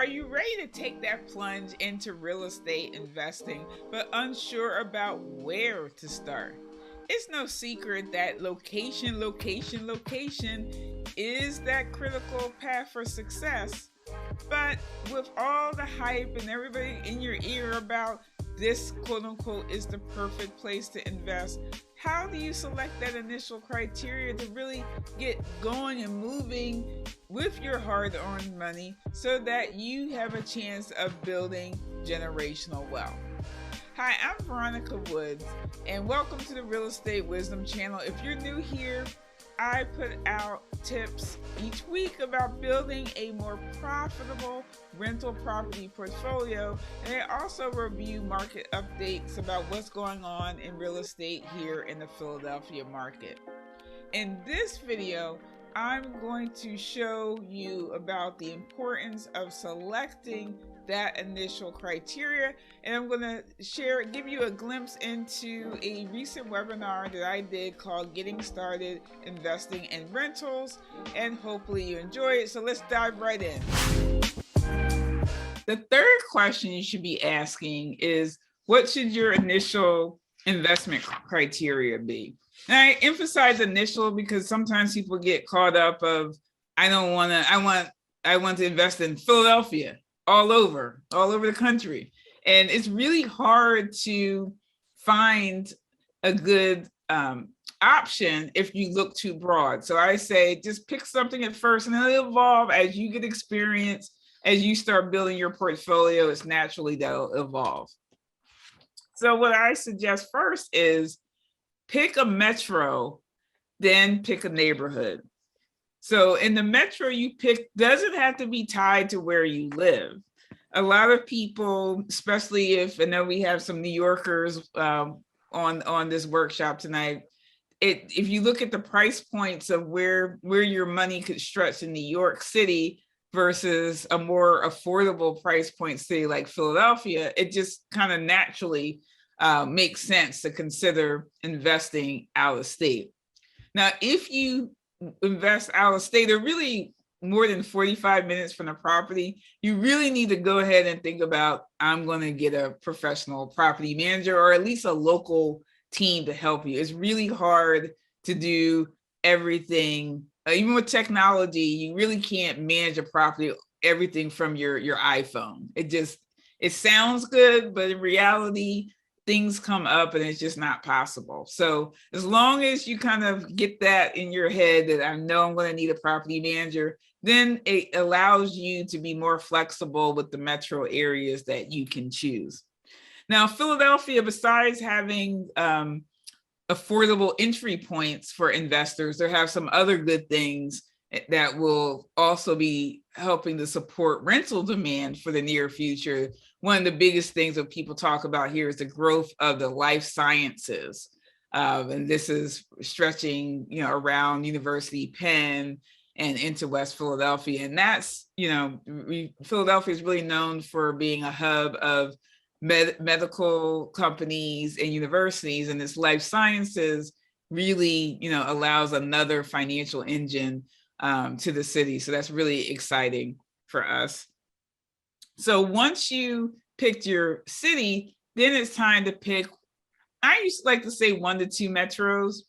Are you ready to take that plunge into real estate investing, but unsure about where to start? It's no secret that location is that critical path for success. But with all the hype and everybody in your ear about this quote unquote is the perfect place to invest, how do you select that initial criteria to really get going and moving with your hard earned money so that you have a chance of building generational wealth? Hi, I'm Veronica Woods, and welcome to the Real Estate Wisdom Channel. If you're new here, I put out tips each week about building a more profitable rental property portfolio, and I also review market updates about what's going on in real estate here in the Philadelphia market. In this video, I'm going to show you about the importance of selecting that initial criteria, and I'm going to give you a glimpse into a recent webinar that I did called Getting Started Investing in Rentals, and hopefully you enjoy it. So let's dive right in. The third question you should be asking is, what should your initial investment criteria be? And I emphasize initial because sometimes people get caught up of, I want to invest in Philadelphia, all over the country. And it's really hard to find a good option if you look too broad. So I say, just pick something at first and it'll evolve as you get experience. As you start building your portfolio, it's naturally that'll evolve. So what I suggest first is pick a metro, then pick a neighborhood. So in the metro you pick doesn't have to be tied to where you live. A lot of people, especially if I know we have some New Yorkers on this workshop tonight, if you look at the price points of where your money could stretch in New York City versus a more affordable price point city like Philadelphia, it just kind of naturally makes sense to consider investing out of state. Now, if you invest out of state, or really more than 45 minutes from the property, you really need to go ahead and think about, I'm going to get a professional property manager or at least a local team to help you. It's really hard to do everything. Even with technology, you really can't manage a property, everything from your iPhone. It sounds good, but in reality, things come up and it's just not possible. So as long as you kind of get that in your head that I know I'm going to need a property manager, then it allows you to be more flexible with the metro areas that you can choose. Now, Philadelphia, besides having affordable entry points for investors, there have some other good things that will also be helping to support rental demand for the near future. One of the biggest things that people talk about here is the growth of the life sciences. And this is stretching, around University Penn and into West Philadelphia. And that's, Philadelphia is really known for being a hub of medical companies and universities, and this life sciences really, allows another financial engine to the city. So that's really exciting for us. So once you picked your city, then it's time to pick, I used to like to say 1 to 2 metros.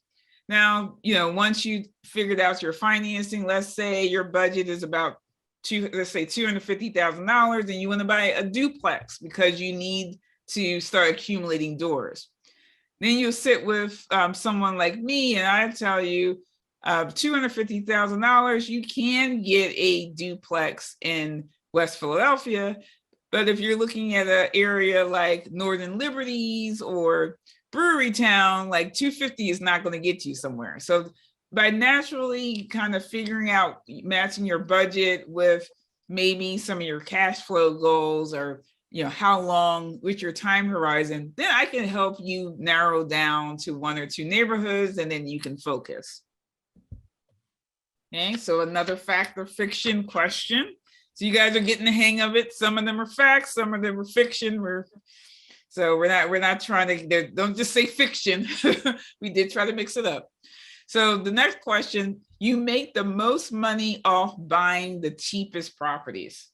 Now, once you figured out your financing, let's say your budget is about $250,000 and you want to buy a duplex because you need to start accumulating doors. Then you'll sit with someone like me and I tell you, $250,000, you can get a duplex in West Philadelphia. But if you're looking at an area like Northern Liberties or Brewery Town, like 250 is not going to get you somewhere. So by naturally kind of figuring out, matching your budget with maybe some of your cash flow goals, or how long with your time horizon, then I can help you narrow down to 1 or 2 neighborhoods, and then you can focus. Okay, so another fact or fiction question. So you guys are getting the hang of it. Some of them are facts, some of them are fiction. So we're not trying to, don't just say fiction. We did try to mix it up. So the next question, you make the most money off buying the cheapest properties.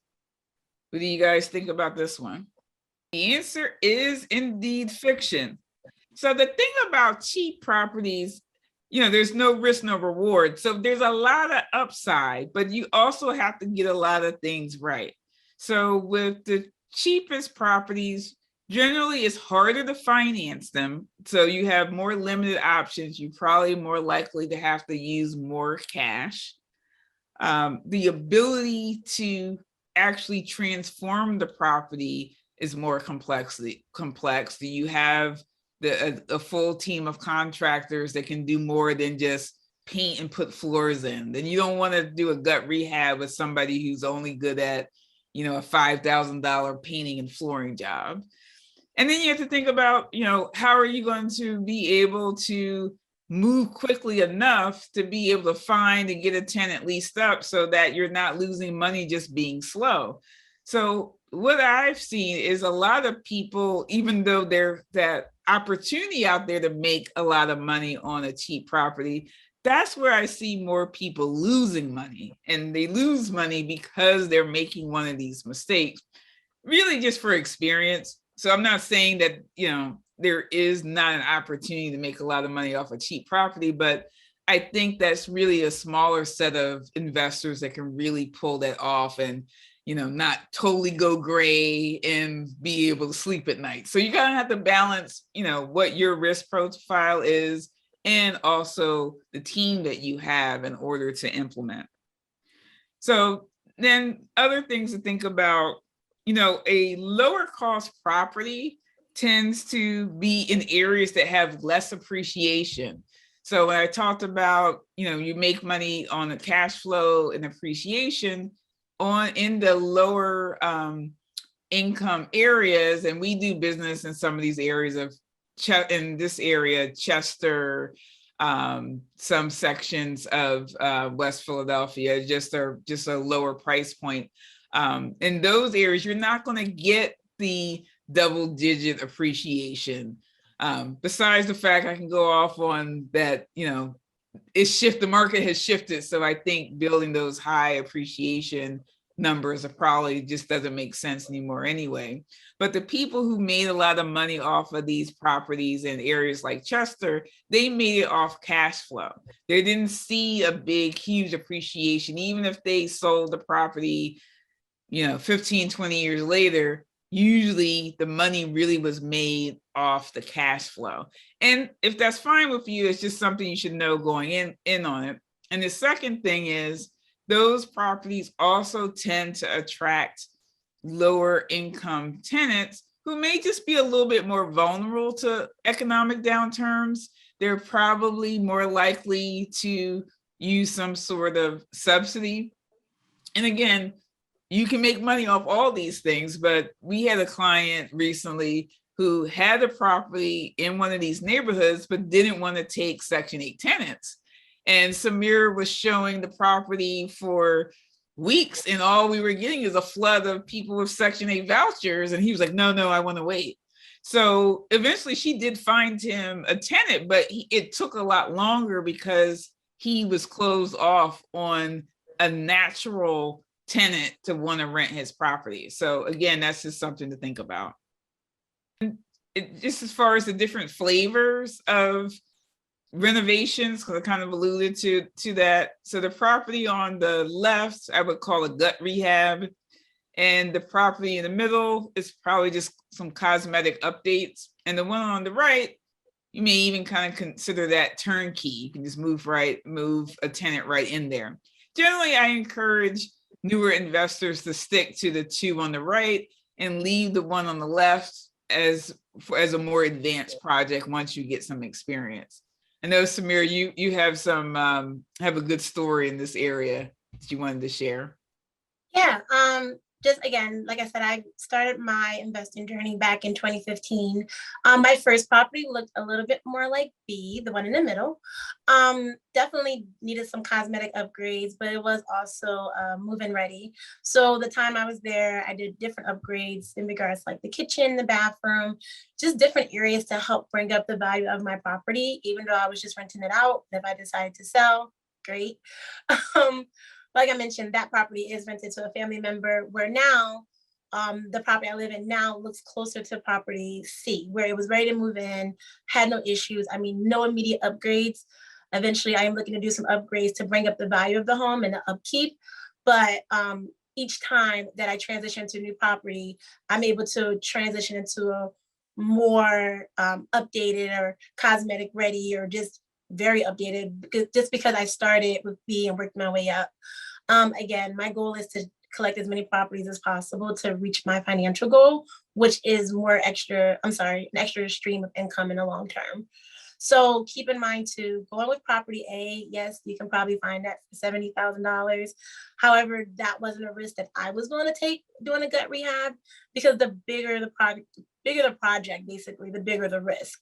What do you guys think about this one? The answer is indeed fiction. So the thing about cheap properties, there's no risk, no reward. So there's a lot of upside, but you also have to get a lot of things right. So with the cheapest properties, generally it's harder to finance them. So you have more limited options. You're probably more likely to have to use more cash. The ability to actually transform the property is more complex. You have a full team of contractors that can do more than just paint and put floors in. Then you don't want to do a gut rehab with somebody who's only good at, a $5,000 painting and flooring job. And then you have to think about, how are you going to be able to move quickly enough to be able to find and get a tenant leased up so that you're not losing money just being slow. So what I've seen is a lot of people, even though there's that opportunity out there to make a lot of money on a cheap property, that's where I see more people losing money. And they lose money because they're making one of these mistakes, really just for experience. So I'm not saying that, there is not an opportunity to make a lot of money off a cheap property, but I think that's really a smaller set of investors that can really pull that off and, not totally go gray and be able to sleep at night. So you kind of have to balance, what your risk profile is and also the team that you have in order to implement. So then other things to think about, a lower cost property tends to be in areas that have less appreciation. So when I talked about, you make money on the cash flow and appreciation in the lower income areas, and we do business in some of these areas in this area, Chester, some sections of West Philadelphia, just a lower price point. In those areas, you're not going to get the double-digit appreciation. Besides the fact I can go off on that, the market has shifted. So I think building those high appreciation numbers probably just doesn't make sense anymore anyway. But the people who made a lot of money off of these properties in areas like Chester, they made it off cash flow. They didn't see a big, huge appreciation, even if they sold the property, 15, 20 years later. Usually the money really was made off the cash flow. And if that's fine with you, it's just something you should know going in on it. And the second thing is those properties also tend to attract lower income tenants who may just be a little bit more vulnerable to economic downturns. They're probably more likely to use some sort of subsidy. And again, you can make money off all these things, but we had a client recently who had a property in one of these neighborhoods, but didn't want to take Section 8 tenants. And Samira was showing the property for weeks, and all we were getting is a flood of people with Section 8 vouchers. And he was like, no, I want to wait. So eventually she did find him a tenant, but it took a lot longer because he was closed off on a natural tenant to want to rent his property. So again, that's just something to think about. Just as far as the different flavors of renovations, because I kind of alluded to that. So the property on the left, I would call a gut rehab. And the property in the middle is probably just some cosmetic updates. And the one on the right, you may even kind of consider that turnkey. You can just move a tenant right in there. Generally, I encourage newer investors to stick to the two on the right and leave the one on the left as a more advanced project once you get some experience. I know, Samira, you have have a good story in this area that you wanted to share. Yeah, just again, like I said, I started my investing journey back in 2015. My first property looked a little bit more like B, the one in the middle. Definitely needed some cosmetic upgrades, but it was also move-in ready. So the time I was there, I did different upgrades in regards to like the kitchen, the bathroom, just different areas to help bring up the value of my property, even though I was just renting it out. If I decided to sell, great. Like I mentioned, that property is rented to a family member, where now the property I live in now looks closer to property C, where it was ready to move in, had no issues. I mean, no immediate upgrades. Eventually, I am looking to do some upgrades to bring up the value of the home and the upkeep. But each time that I transition to a new property, I'm able to transition into a more updated or cosmetic ready or just very updated, just because I started with B and worked my way up. Again, my goal is to collect as many properties as possible to reach my financial goal, which is an extra stream of income in the long term. So keep in mind to going with property A, yes, you can probably find that for $70,000. However, that wasn't a risk that I was going to take doing a gut rehab, because the bigger the project, basically, the bigger the risk.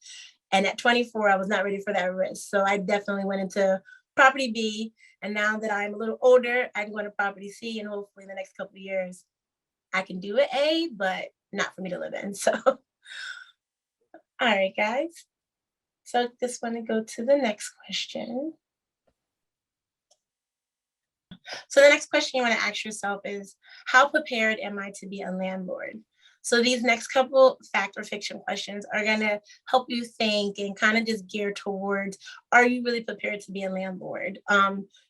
And at 24, I was not ready for that risk. So I definitely went into property B. And now that I'm a little older, I can go into property C, and hopefully in the next couple of years, I can do it A, but not for me to live in. So, all right, guys. So I just want to go to the next question. So the next question you want to ask yourself is, how prepared am I to be a landlord? So these next couple fact or fiction questions are going to help you think and kind of just gear towards, are you really prepared to be a landlord?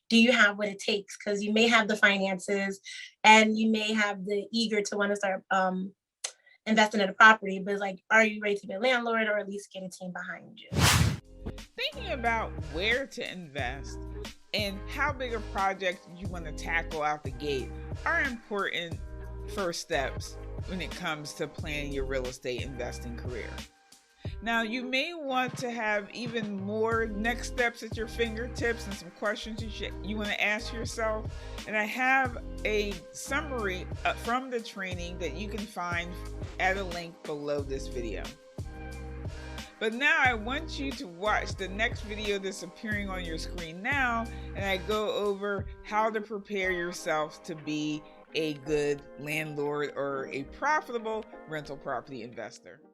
Do you have what it takes? Because you may have the finances and you may have the eager to want to start investing in a property, but it's like, are you ready to be a landlord, or at least get a team behind you? Thinking about where to invest and how big a project you want to tackle out the gate are important first steps when it comes to planning your real estate investing career. Now, you may want to have even more next steps at your fingertips and some questions you want to ask yourself. And I have a summary from the training that you can find at a link below this video. But now I want you to watch the next video that's appearing on your screen now, and I go over how to prepare yourself to be a good landlord or a profitable rental property investor.